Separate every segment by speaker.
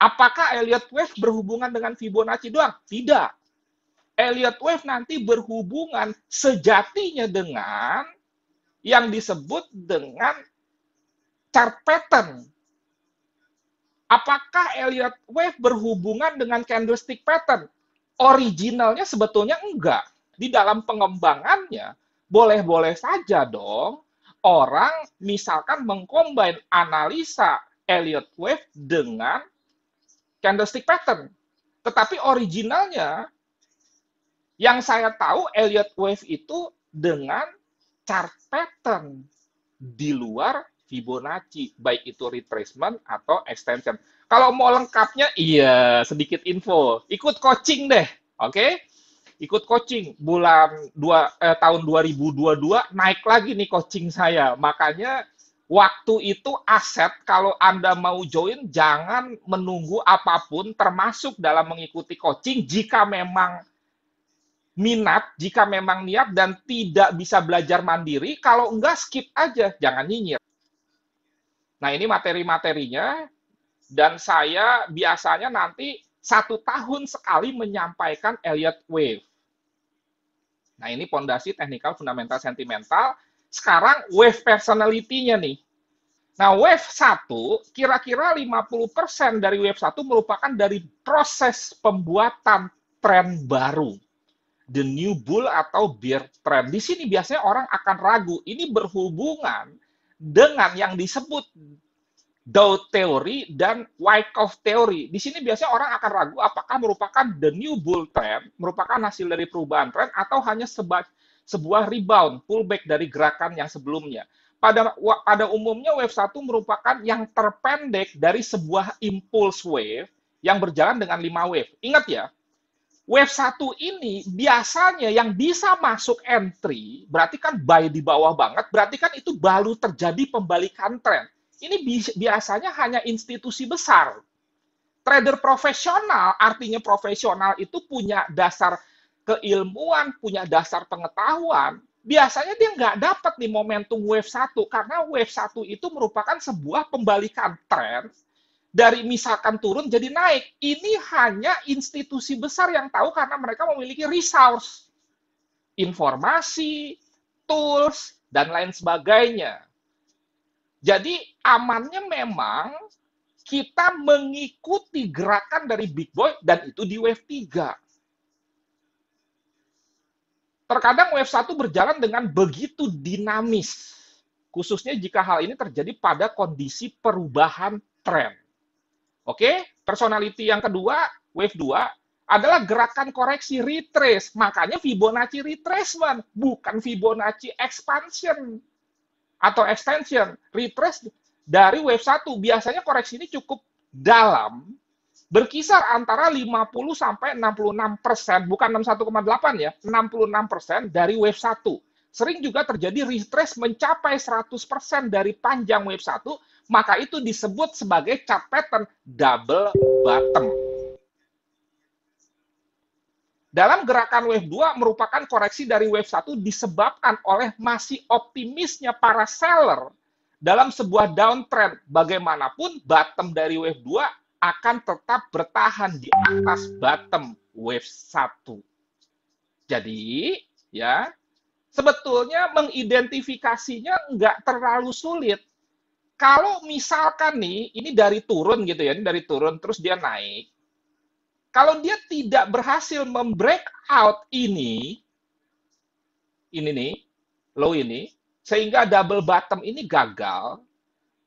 Speaker 1: Apakah Elliott Wave berhubungan dengan Fibonacci doang? Tidak. Elliott Wave nanti berhubungan sejatinya dengan yang disebut dengan chart pattern. Apakah Elliott Wave berhubungan dengan candlestick pattern? Originalnya sebetulnya enggak. Di dalam pengembangannya, boleh-boleh saja dong orang misalkan mengcombine analisa Elliott Wave dengan candlestick pattern. Tetapi originalnya, yang saya tahu Elliott Wave itu dengan chart pattern di luar Fibonacci, baik itu retracement atau extension. Kalau mau lengkapnya, iya, sedikit info. Ikut coaching deh, oke? Ikut coaching tahun 2022 naik lagi nih coaching saya. Makanya waktu itu aset, kalau Anda mau join, jangan menunggu apapun, termasuk dalam mengikuti coaching, jika memang minat, jika memang niat dan tidak bisa belajar mandiri, kalau enggak skip aja, jangan nyinyir. Nah, ini materi-materinya, dan saya biasanya nanti 1 tahun sekali menyampaikan Elliott Wave. Nah, ini pondasi teknikal, fundamental, sentimental. Sekarang wave personality-nya nih. Nah, wave 1, kira-kira 50% dari wave 1 merupakan dari proses pembuatan tren baru. The new bull atau bear trend. Di sini biasanya orang akan ragu. Ini berhubungan dengan yang disebut Dow Theory dan Wyckoff Theory. Di sini biasanya orang akan ragu apakah merupakan the new bull trend, merupakan hasil dari perubahan tren, atau hanya sebuah rebound, pullback dari gerakan yang sebelumnya. Pada umumnya wave 1 merupakan yang terpendek dari sebuah impulse wave yang berjalan dengan 5 wave. Ingat ya, wave 1 ini biasanya yang bisa masuk entry, berarti kan buy di bawah banget, berarti kan itu baru terjadi pembalikan tren. Ini biasanya hanya institusi besar. Trader profesional, artinya profesional itu punya dasar keilmuan, punya dasar pengetahuan. Biasanya dia nggak dapat nih momentum wave 1, karena wave 1 itu merupakan sebuah pembalikan tren dari misalkan turun jadi naik. Ini hanya institusi besar yang tahu karena mereka memiliki resource, informasi, tools, dan lain sebagainya. Jadi amannya memang kita mengikuti gerakan dari big boy dan itu di wave 3. Terkadang wave 1 berjalan dengan begitu dinamis, khususnya jika hal ini terjadi pada kondisi perubahan tren. Oke, personality yang kedua, wave 2, adalah gerakan koreksi retrace. Makanya Fibonacci retracement, bukan Fibonacci expansion atau extension. Retrace dari wave 1, biasanya koreksi ini cukup dalam, berkisar antara 50 sampai 66%, bukan 61,8 ya, 66% dari wave 1. Sering juga terjadi retrace mencapai 100% dari panjang wave 1, maka itu disebut sebagai chart pattern double bottom. Dalam gerakan wave 2 merupakan koreksi dari wave 1 disebabkan oleh masih optimisnya para seller dalam sebuah downtrend. Bagaimanapun bottom dari wave 2 akan tetap bertahan di atas bottom wave 1. Jadi, ya, sebetulnya mengidentifikasinya nggak terlalu sulit. Kalau misalkan nih, ini dari turun gitu ya, ini dari turun, terus dia naik. Kalau dia tidak berhasil membreakout ini nih, low ini, sehingga double bottom ini gagal,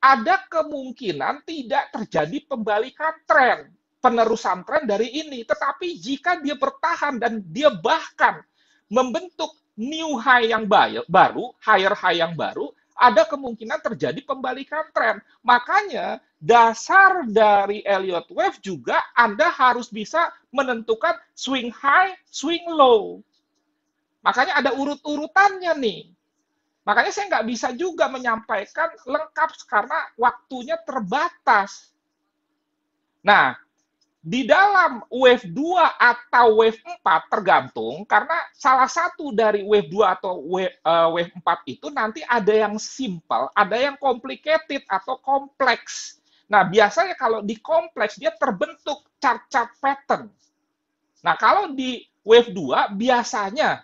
Speaker 1: ada kemungkinan tidak terjadi pembalikan tren, penerusan tren dari ini. Tetapi jika dia bertahan dan dia bahkan membentuk new high yang baru, higher high yang baru, ada kemungkinan terjadi pembalikan tren. Makanya dasar dari Elliott Wave juga Anda harus bisa menentukan swing high, swing low. Makanya ada urut-urutannya nih. Makanya saya nggak bisa juga menyampaikan lengkap karena waktunya terbatas. Nah, di dalam wave 2 atau wave 4 tergantung, karena salah satu dari wave 2 atau wave 4 itu nanti ada yang simple, ada yang complicated atau kompleks. Nah, biasanya kalau di kompleks dia terbentuk chart-chart pattern. Nah, kalau di wave 2 biasanya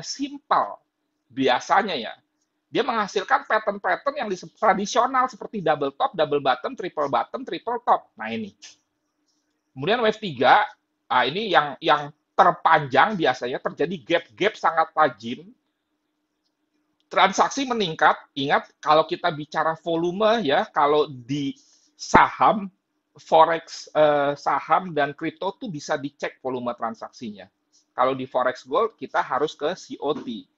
Speaker 1: simple. Biasanya ya. Dia menghasilkan pattern-pattern yang tradisional seperti double top, double bottom, triple top. Nah, ini. Kemudian wave 3, ini yang terpanjang biasanya terjadi gap-gap sangat tajam. Transaksi meningkat, ingat kalau kita bicara volume ya, kalau di saham, forex, saham dan kripto tuh bisa dicek volume transaksinya. Kalau di forex gold kita harus ke COT.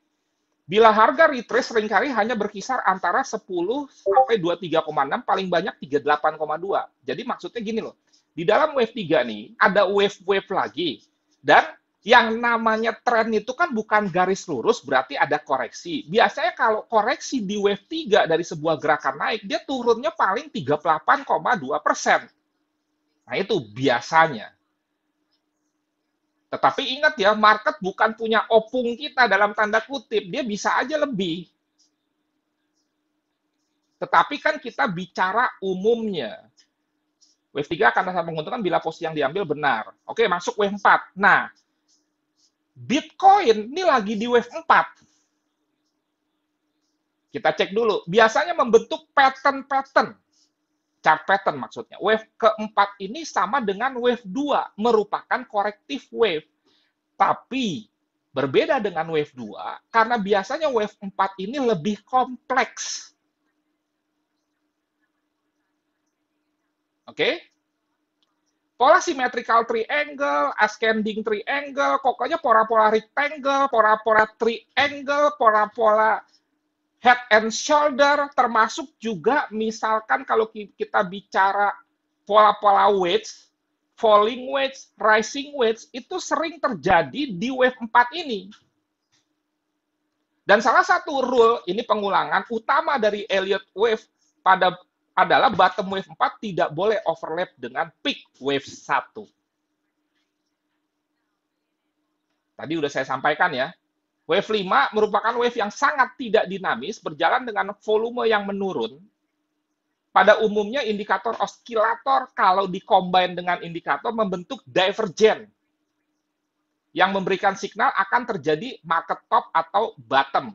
Speaker 1: Bila harga retrace seringkali hanya berkisar antara 10 sampai 23,6, paling banyak 38,2. Jadi maksudnya gini loh, di dalam wave 3 nih ada wave-wave lagi, dan yang namanya tren itu kan bukan garis lurus, berarti ada koreksi. Biasanya kalau koreksi di wave 3 dari sebuah gerakan naik, dia turunnya paling 38,2%. Nah, itu biasanya. Tetapi ingat ya, market bukan punya opung kita dalam tanda kutip. Dia bisa aja lebih. Tetapi kan kita bicara umumnya. Wave 3 akan sangat menguntungkan bila posisi yang diambil benar. Oke, masuk wave 4. Nah, Bitcoin ini lagi di wave 4. Kita cek dulu. Biasanya membentuk pattern-pattern. Chart pattern maksudnya. Wave keempat ini sama dengan wave 2. Merupakan corrective wave. Tapi berbeda dengan wave 2, karena biasanya wave 4 ini lebih kompleks. Oke? Pola symmetrical triangle, ascending triangle, pokoknya pola-pola rectangle, pola-pola triangle, pola-pola head and shoulder, termasuk juga misalkan kalau kita bicara pola-pola wedge, falling wedge, rising wedge, itu sering terjadi di wave 4 ini. Dan salah satu rule, ini pengulangan utama dari Elliott wave adalah bottom wave 4 tidak boleh overlap dengan peak wave 1. Tadi udah saya sampaikan ya. Wave 5 merupakan wave yang sangat tidak dinamis, berjalan dengan volume yang menurun. Pada umumnya indikator oskilator kalau dikombin dengan indikator membentuk divergen yang memberikan signal akan terjadi market top atau bottom.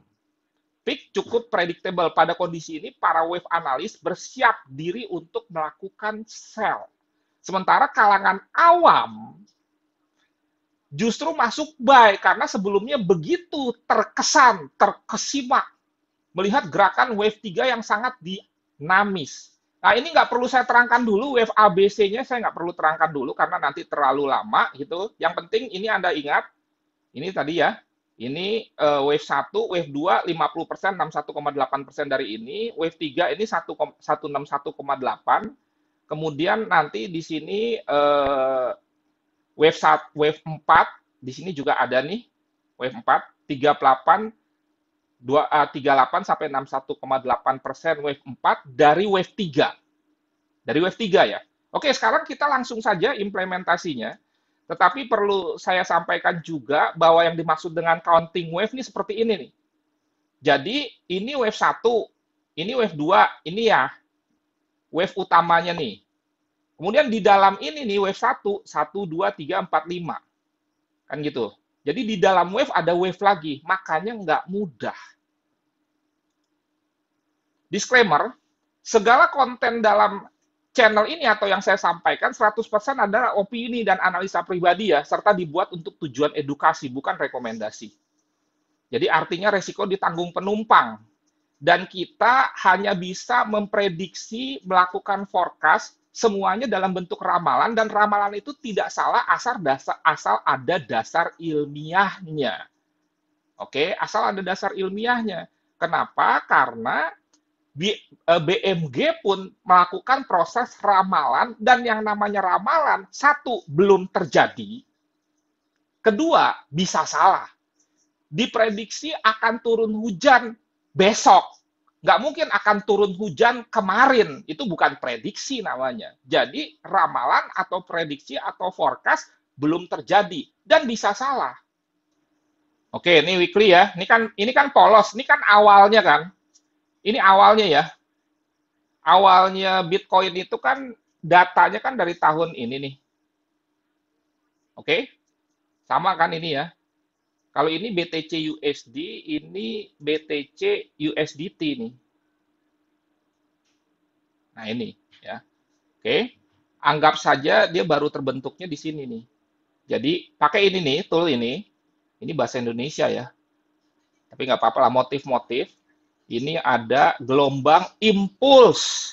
Speaker 1: Peak cukup predictable. Pada kondisi ini, para wave analis bersiap diri untuk melakukan sell. Sementara kalangan awam justru masuk buy, karena sebelumnya begitu terkesima melihat gerakan wave 3 yang sangat dinamis. Nah, ini nggak perlu saya terangkan dulu, wave ABC-nya saya nggak perlu terangkan dulu, karena nanti terlalu lama gitu. Yang penting ini Anda ingat, ini tadi ya, ini wave 1, wave 2, 50%, 61,8% dari ini. Wave 3 ini 161,8. Kemudian nanti di sini wave 4, di sini juga ada nih, wave 4, 38 sampai 61,8% wave 4 dari wave 3. Dari wave 3 ya. Oke, sekarang kita langsung saja implementasinya. Tetapi perlu saya sampaikan juga bahwa yang dimaksud dengan counting wave ini seperti ini nih. Jadi ini wave 1, ini wave 2, ini ya wave utamanya nih. Kemudian di dalam ini nih wave 1, 1, 2, 3, 4, 5. Kan gitu. Jadi di dalam wave ada wave lagi, makanya nggak mudah. Disclaimer, segala konten dalam channel ini atau yang saya sampaikan 100% adalah opini dan analisa pribadi ya, serta dibuat untuk tujuan edukasi, bukan rekomendasi. Jadi artinya resiko ditanggung penumpang. Dan kita hanya bisa memprediksi, melakukan forecast, semuanya dalam bentuk ramalan, dan ramalan itu tidak salah asal ada dasar ilmiahnya. Oke, asal ada dasar ilmiahnya. Kenapa? Karena BMG pun melakukan proses ramalan, dan yang namanya ramalan, satu, belum terjadi, kedua, bisa salah. Diprediksi akan turun hujan besok, nggak mungkin akan turun hujan kemarin, itu bukan prediksi namanya. Jadi ramalan atau prediksi atau forecast belum terjadi, dan bisa salah. Oke, ini weekly ya, ini kan polos, ini kan awalnya kan, ini awalnya ya. Awalnya Bitcoin itu kan datanya kan dari tahun ini nih. Oke? Sama kan ini ya. Kalau ini BTC USD, ini BTC USDT nih. Nah, ini ya. Oke. Anggap saja dia baru terbentuknya di sini nih. Jadi, pakai ini nih, tool ini. Ini bahasa Indonesia ya. Tapi nggak apa-apa lah, motif-motif. Ini ada gelombang impuls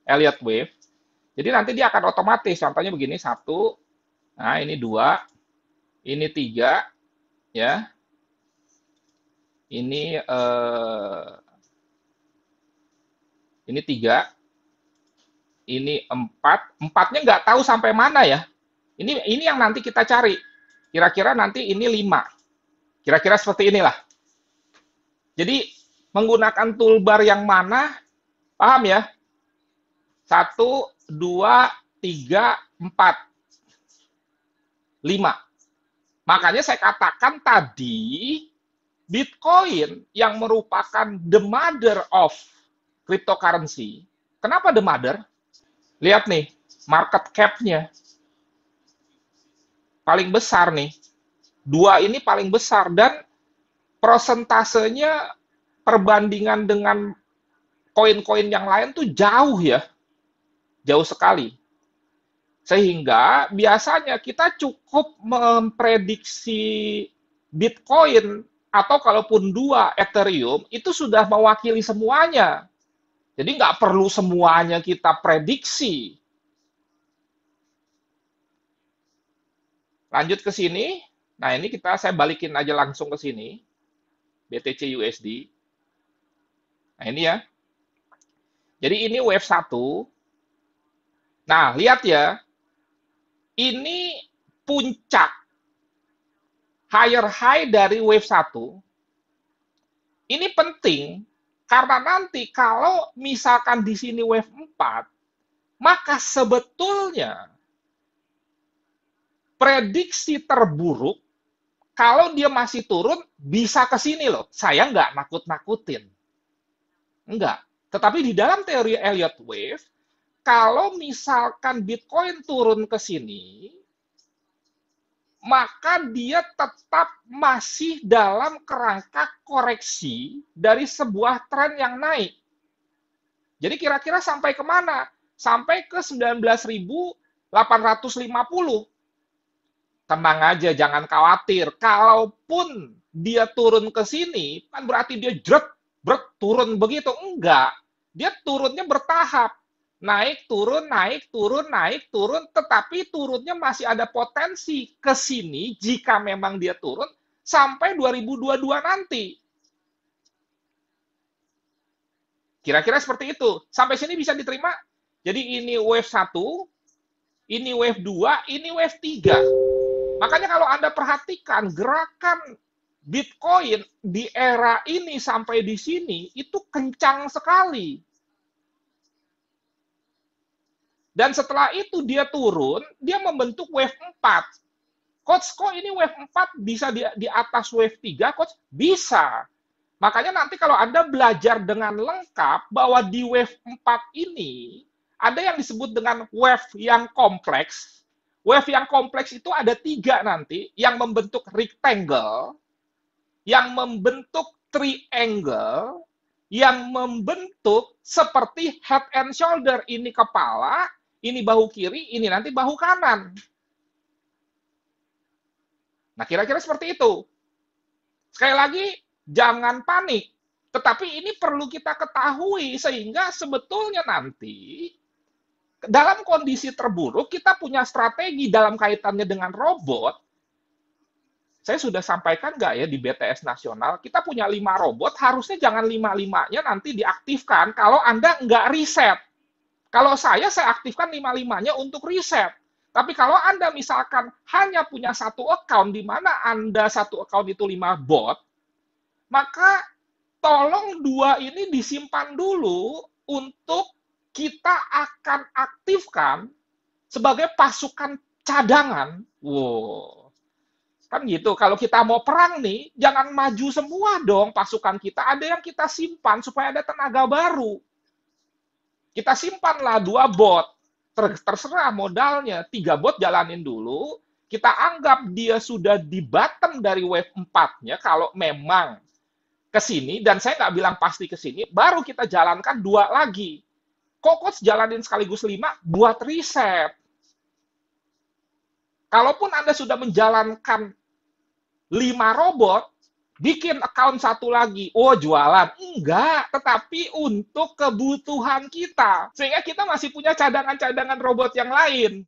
Speaker 1: Elliott wave. Jadi nanti dia akan otomatis. Contohnya begini, satu, nah ini dua, ini tiga, ya. Ini tiga, ini empat. Empatnya nggak tahu sampai mana ya. Ini yang nanti kita cari. Kira-kira nanti ini lima. Kira-kira seperti inilah. Jadi menggunakan toolbar yang mana, paham ya? Satu, dua, tiga, empat, lima. Makanya saya katakan tadi, Bitcoin yang merupakan the mother of cryptocurrency. Kenapa the mother? Lihat nih, market cap-nya paling besar nih. Dua ini paling besar dan prosentasenya perbandingan dengan koin-koin yang lain tuh jauh ya. Jauh sekali. Sehingga biasanya kita cukup memprediksi Bitcoin atau kalaupun dua Ethereum itu sudah mewakili semuanya. Jadi nggak perlu semuanya kita prediksi. Lanjut ke sini. Nah, ini saya balikin aja langsung ke sini. BTC USD. Nah, ini ya. Jadi ini wave 1. Nah, lihat ya. Ini puncak higher high dari wave 1. Ini penting karena nanti kalau misalkan di sini wave 4, maka sebetulnya prediksi terburuk kalau dia masih turun bisa ke sini loh. Saya nggak nakut-nakutin. Enggak. Tetapi di dalam teori Elliott Wave, kalau misalkan Bitcoin turun ke sini, maka dia tetap masih dalam kerangka koreksi dari sebuah tren yang naik. Jadi kira-kira sampai kemana? Sampai ke 19.850. Tenang aja, jangan khawatir. Kalaupun dia turun ke sini, kan berarti dia turun begitu. Enggak. Dia turunnya bertahap. Naik, turun, naik, turun, naik, turun. Tetapi turunnya masih ada potensi ke sini jika memang dia turun sampai 2022 nanti. Kira-kira seperti itu. Sampai sini bisa diterima? Jadi ini wave 1, ini wave 2, ini wave 3. Makanya kalau Anda perhatikan gerakan Bitcoin di era ini sampai di sini itu kencang sekali. Dan setelah itu dia turun, dia membentuk wave 4. Coach, kok ini wave 4 bisa di atas wave 3, Coach? Bisa. Makanya nanti kalau Anda belajar dengan lengkap bahwa di wave 4 ini ada yang disebut dengan wave yang kompleks. Wave yang kompleks itu ada 3 nanti, yang membentuk rectangle, yang membentuk triangle, yang membentuk seperti head and shoulder. Ini kepala, ini bahu kiri, ini nanti bahu kanan. Nah, kira-kira seperti itu. Sekali lagi, jangan panik. Tetapi ini perlu kita ketahui, sehingga sebetulnya nanti dalam kondisi terburuk, kita punya strategi dalam kaitannya dengan robot. Saya sudah sampaikan nggak ya di BTS Nasional, kita punya 5 robot, harusnya jangan 5-5-nya nanti diaktifkan kalau Anda nggak riset. Kalau saya aktifkan 5-5-nya untuk riset. Tapi kalau Anda misalkan hanya punya satu account, di mana Anda satu account itu 5 bot, maka tolong 2 ini disimpan dulu untuk kita akan aktifkan sebagai pasukan cadangan. Wow. Kan gitu, kalau kita mau perang nih, jangan maju semua dong pasukan kita. Ada yang kita simpan supaya ada tenaga baru. Kita simpanlah 2 bot. Terserah modalnya. 3 bot jalanin dulu. Kita anggap dia sudah di bottom dari wave 4-nya kalau memang ke sini, dan saya nggak bilang pasti ke sini, baru kita jalankan 2 lagi. Kok jalanin sekaligus 5 buat riset. Kalaupun Anda sudah menjalankan 5 robot, bikin account 1 lagi. Oh, jualan. Enggak, tetapi untuk kebutuhan kita. Sehingga kita masih punya cadangan-cadangan robot yang lain.